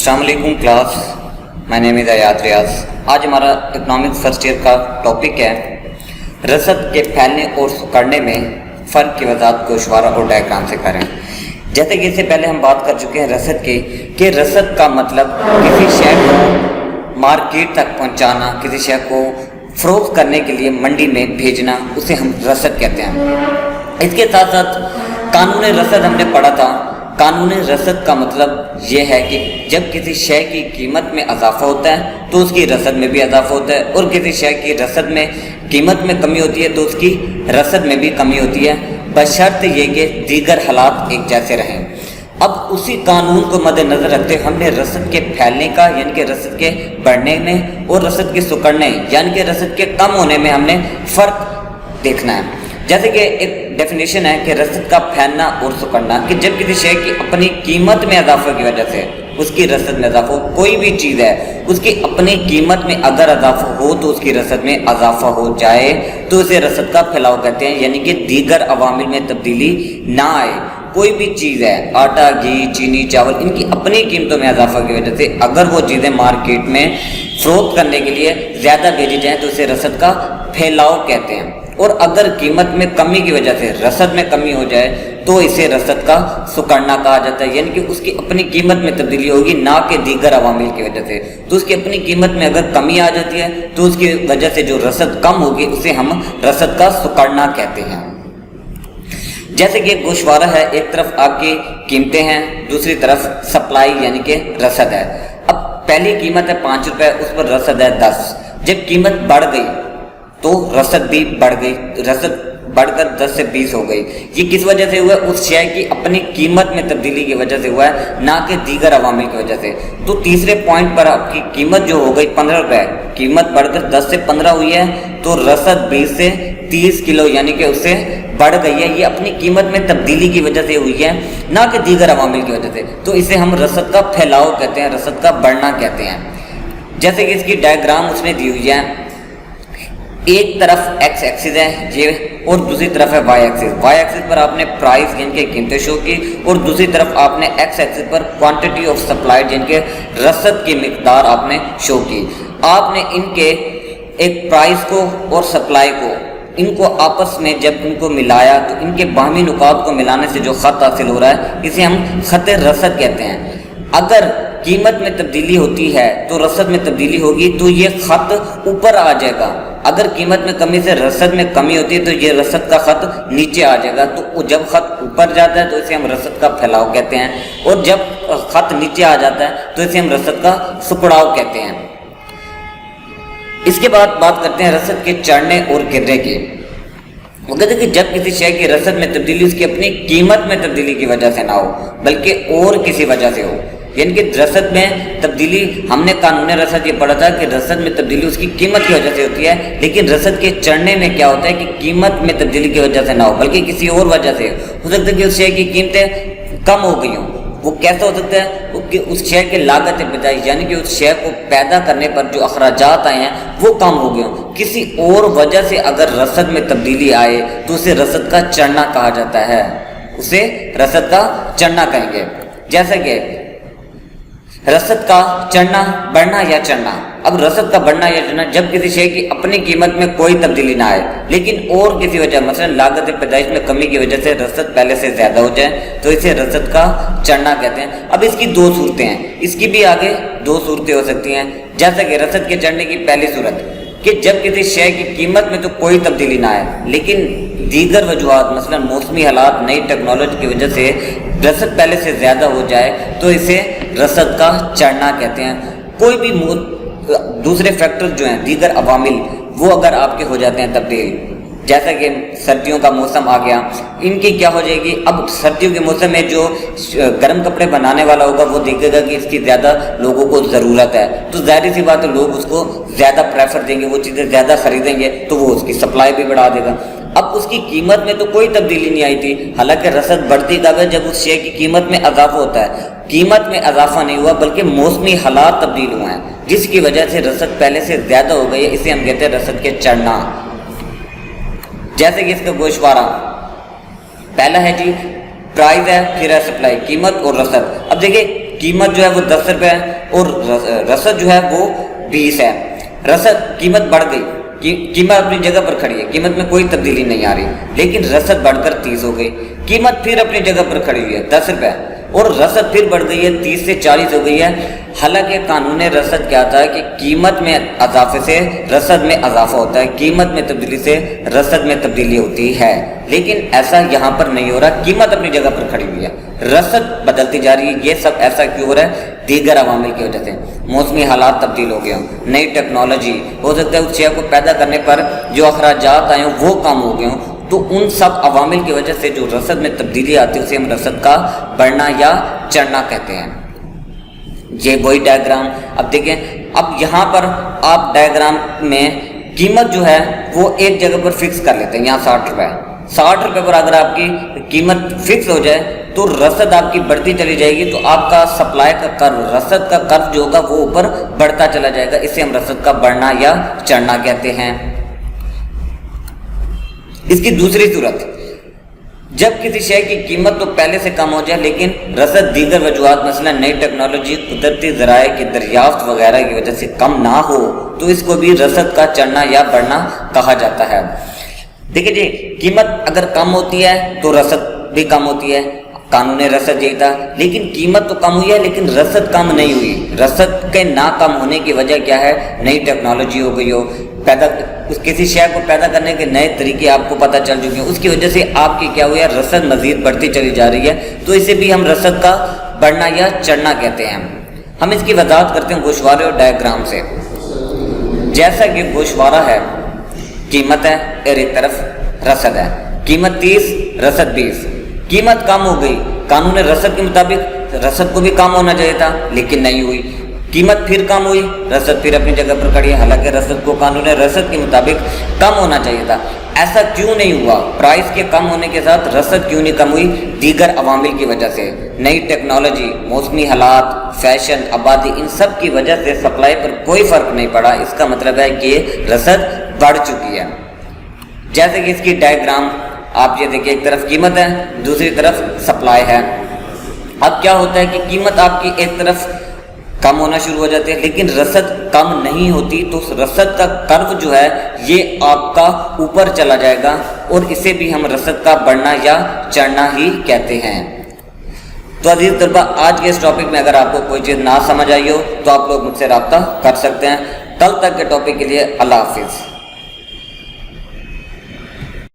अस्सलाम वालेकुम class, my name is आयात रियाज। आज हमारा इकोनॉमिक्स फर्स्ट ईयर का टॉपिक है रसद के फैलने और सुकड़ने में फ़र्क की वजाहत गोशवारा और डायग्राम से करें। जैसे कि इससे पहले हम बात कर चुके हैं रसद की कि रसद का मतलब किसी शय को मार्केट तक पहुंचाना, किसी शय को फ़रोख्त करने के लिए मंडी में भेजना, उसे हम रसद कहते हैं। इसके साथ साथ कानून रसद हमने पढ़ा था। कानून रसद का मतलब ये है कि जब किसी शय की कीमत में इजाफा होता है तो उसकी रसद में भी इजाफा होता है, और किसी शय की रसद में कीमत में कमी होती है तो उसकी रसद में भी कमी होती है, बशर्त ये कि दीगर हालात एक जैसे रहें। अब उसी कानून को मद्देनज़र रखते हुए हमने रसद के फैलने का यानी कि रसद के बढ़ने में और रसद के सुकड़ने यानी कि रसद के कम होने में हमने फ़र्क देखना है। जैसे कि एक डेफिनेशन है कि रसद का फैलना और सुकड़ना, कि जब किसी शय की अपनी कीमत में इजाफे की वजह से उसकी रसद में इजाफा हो, कोई भी चीज़ है उसकी अपनी कीमत में अगर इजाफा हो तो उसकी रसद में इजाफा हो जाए तो उसे रसद का फैलाव कहते हैं, यानी कि दीगर अवामिल में तब्दीली ना आए। कोई भी चीज़ है, आटा, घी, चीनी, चावल, इनकी अपनी कीमतों में इजाफा की वजह से अगर वो चीज़ें मार्केट में फ़रोख्त करने के लिए ज़्यादा भेजी जाएँ तो उसे रसद का फैलाव कहते हैं। और अगर कीमत में कमी की वजह से रसद में कमी हो जाए तो इसे रसद का सुकड़ना कहा जाता है, यानी कि उसकी अपनी कीमत में तब्दीली होगी ना कि दीगर अवामिल की वजह से। तो उसकी अपनी कीमत में अगर कमी आ जाती है तो उसकी वजह से जो रसद कम होगी उसे हम रसद का सुकड़ना कहते हैं। जैसे कि गोशवारा है, एक तरफ आपकी कीमतें हैं, दूसरी तरफ सप्लाई यानी कि रसद है। अब पहली कीमत है 5 रुपये, उस पर रसद है 10। जब कीमत बढ़ गई तो रसद भी बढ़ गई, रसद बढ़कर 10 से 20 हो गई। ये किस वजह से हुआ? उस शय की अपनी कीमत में तब्दीली की वजह से हुआ है, ना कि दीगर अवामिल की वजह से। तो तीसरे पॉइंट पर आपकी कीमत जो हो गई 15 रुपये, कीमत बढ़कर 10 से 15 हुई है तो रसद 20 से 30 किलो यानी कि उससे बढ़ गई है। ये अपनी कीमत में तब्दीली की वजह से हुई है, ना कि दीगर अवामिल की वजह से। तो इसे हम रसद का फैलाव कहते हैं, रसद का बढ़ना कहते हैं। जैसे कि इसकी डायग्राम उसने दी हुई है, एक तरफ एक्स एक्सिस है ये और दूसरी तरफ है वाई एक्सिस। वाई एक्सिस पर आपने प्राइस यानी कि कीमतें शो की और दूसरी तरफ आपने एक्स एक्सिस पर क्वांटिटी ऑफ सप्लाई यानी कि रसद की मिकदार आपने शो की। आपने इनके एक प्राइस को और सप्लाई को इनको आपस में जब इनको मिलाया तो इनके बाहमी नुकात को मिलाने से जो ख़त हासिल हो रहा है इसे हम ख़त रसद कहते हैं। अगर कीमत में तब्दीली होती है तो रसद में तब्दीली होगी तो ये ख़त ऊपर आ जाएगा। अगर कीमत में कमी से रसद में कमी होती है तो ये रसद का ख़त नीचे आ जाएगा। तो जब ख़त ऊपर जाता है तो इसे हम रसद का फैलाव कहते हैं, और जब ख़त नीचे आ जाता है तो इसे हम रसद का सुकड़ाव कहते हैं। इसके बाद बात करते हैं रसद के चढ़ने और गिरने की। वो कहते हैं कि जब किसी शय की रसद में तब्दीली उसकी अपनी कीमत में तब्दीली की वजह से ना हो बल्कि और किसी वजह से हो, यानी कि रसद में तब्दीली, हमने कानून रसद ये पढ़ा था कि रसद में तब्दीली उसकी कीमत की वजह से होती है, लेकिन रसद के चढ़ने में क्या होता है कि कीमत में तब्दीली की वजह से ना हो बल्कि किसी और वजह से हो सकता है कि उस शय की कीमतें कम हो गई हों। वो कैसा हो सकता है कि उस शय के लागत बजाय यानी कि उस शय को पैदा करने पर जो अखराजात आए हैं वो कम हो गए हों। किसी और वजह से अगर रसद में तब्दीली आए तो उसे रसद का चढ़ना कहा जाता है, उसे रसद का चढ़ना कहेंगे। जैसे कि रसद का चढ़ना, बढ़ना या चढ़ना। अब रसद का बढ़ना या चढ़ना जब किसी शय की अपनी कीमत में कोई तब्दीली ना आए लेकिन और किसी वजह मसलन लागत पैदाइश में कमी की वजह से रसद पहले से ज़्यादा हो जाए तो इसे रसद का चढ़ना कहते हैं। अब इसकी दो सूरतें हैं, इसकी भी आगे दो सूरतें हो सकती हैं। जैसे कि रसद के चढ़ने की पहली सूरत कि जब किसी शय की कीमत में तो कोई तब्दीली ना आए लेकिन दीगर वजूहात मसलन मौसमी हालात, नई टेक्नोलॉजी की वजह से रसद पहले से ज़्यादा हो जाए तो इसे रसद का चढ़ना कहते हैं। कोई भी दूसरे फैक्टर जो हैं दीगर अवामिल वो अगर आपके हो जाते हैं तब्दील, जैसा कि सर्दियों का मौसम आ गया, इनकी क्या हो जाएगी? अब सर्दियों के मौसम में जो गर्म कपड़े बनाने वाला होगा वो देखेगा कि इसकी ज़्यादा लोगों को ज़रूरत है तो जाहिर सी बात है लोग उसको ज़्यादा प्रेफर देंगे, वो चीज़ें ज़्यादा खरीदेंगे तो वो उसकी सप्लाई भी बढ़ा देगा। अब उसकी कीमत में तो कोई तब्दीली नहीं आई थी, हालांकि रसद बढ़ती कब है? जब उस शय की कीमत में इजाफा होता है। कीमत में इजाफा नहीं हुआ बल्कि मौसमी हालात तब्दील हुए हैं जिसकी वजह से रसद पहले से ज़्यादा हो गई है, इसे हम कहते हैं रसद के चढ़ना। जैसे कि इसका गोशवारा पहला है जी प्राइस है, फिर है सप्लाई, कीमत और रसद। अब देखिए कीमत जो है वो 10 रुपये है और रसद जो है वो 20 है। रसद कीमत बढ़ गई, कीमत अपनी जगह पर खड़ी है, कीमत में कोई तब्दीली नहीं आ रही, लेकिन रसद बढ़कर 30 हो गई। कीमत फिर अपनी जगह पर खड़ी हुई है 10 रुपये और रसद फिर बढ़ गई है 30 से 40 हो गई है। हालांकि कानून रसद क्या था कि कीमत में इजाफे से रसद में इजाफा होता है, कीमत में तब्दीली से रसद में तब्दीली होती है, लेकिन ऐसा यहाँ पर नहीं हो रहा। कीमत अपनी जगह पर खड़ी हुई है, रसद बदलती जा रही है। ये सब ऐसा क्यों हो रहा है? दीगर अवामिल की वजह से। मौसमी हालात तब्दील हो गए हों, नई टेक्नोलॉजी हो सकता है, उस चीज़ को पैदा करने पर जो अखराजात आए हों वो कम हो गए हों, तो उन सब अवामिल की वजह से जो रसद में तब्दीली आती है उसे हम रसद का बढ़ना या चढ़ना कहते हैं। ये वही डायग्राम, अब देखें, अब यहाँ पर आप डायग्राम में कीमत जो है वो एक जगह पर फिक्स कर लेते हैं, यहाँ 60 रुपये। 60 रुपये पर अगर आपकी कीमत फिक्स हो जाए तो रसद आपकी बढ़ती चली जाएगी, तो आपका सप्लाई का कर्व, रसद का कर्व जो होगा वो ऊपर बढ़ता चला जाएगा। इसे हम रसद का बढ़ना या चढ़ना कहते हैं। इसकी दूसरी सूरत, जब किसी शय की कीमत तो पहले से कम हो जाए लेकिन रसद दीगर वजूहात मसलन नई टेक्नोलॉजी, कुदरती ज़राए की दरियाफ्त वगैरह की वजह से कम ना हो, तो इसको भी रसद का चढ़ना या बढ़ना कहा जाता है। देखिए जी, कीमत अगर कम होती है तो रसद भी कम होती है, कानून रसद यही था, लेकिन कीमत तो कम हुई है लेकिन रसद कम नहीं हुई। रसद के ना कम होने की वजह क्या है? नई टेक्नोलॉजी हो गई हो, पैदा किसी शय को पैदा करने के नए तरीके आपको पता चल चुके हैं, उसकी वजह से आपकी क्या हुई है? रसद मज़ीद बढ़ती चली जा रही है, तो इसे भी हम रसद का बढ़ना या चढ़ना कहते हैं। हम इसकी वजाहत करते हैं गोशवारे और डायग्राम से। जैसा कि गोशवारा है, कीमत है और एक तरफ रसद है, कीमत 30 रसद 20। कीमत कम हो गई, कानून रसद के मुताबिक रसद को भी कम होना चाहिए था लेकिन नहीं हुई। कीमत फिर कम हुई, रसद फिर अपनी जगह पर खड़ी है, हालांकि रसद को कानून रसद के मुताबिक कम होना चाहिए था। ऐसा क्यों नहीं हुआ? प्राइस के कम होने के साथ रसद क्यों नहीं कम हुई? दीगर अवामिल की वजह से, नई टेक्नोलॉजी, मौसमी हालात, फैशन, आबादी, इन सब की वजह से सप्लाई पर कोई फ़र्क नहीं पड़ा। इसका मतलब है कि रसद बढ़ चुकी है। जैसे कि इसकी डायग्राम आप ये देखिए, एक तरफ कीमत है, दूसरी तरफ सप्लाई है। अब क्या होता है कि कीमत आपकी एक तरफ कम होना शुरू हो जाती है लेकिन रसद कम नहीं होती, तो रसद का कर्व जो है ये आपका ऊपर चला जाएगा और इसे भी हम रसद का बढ़ना या चढ़ना ही कहते हैं। तो अजीज तलबा, आज के इस टॉपिक में अगर आपको कोई चीज़ ना समझ आई हो तो आप लोग मुझसे रब्ता कर सकते हैं। कल तक के टॉपिक के लिए अल्लाह हाफिज़।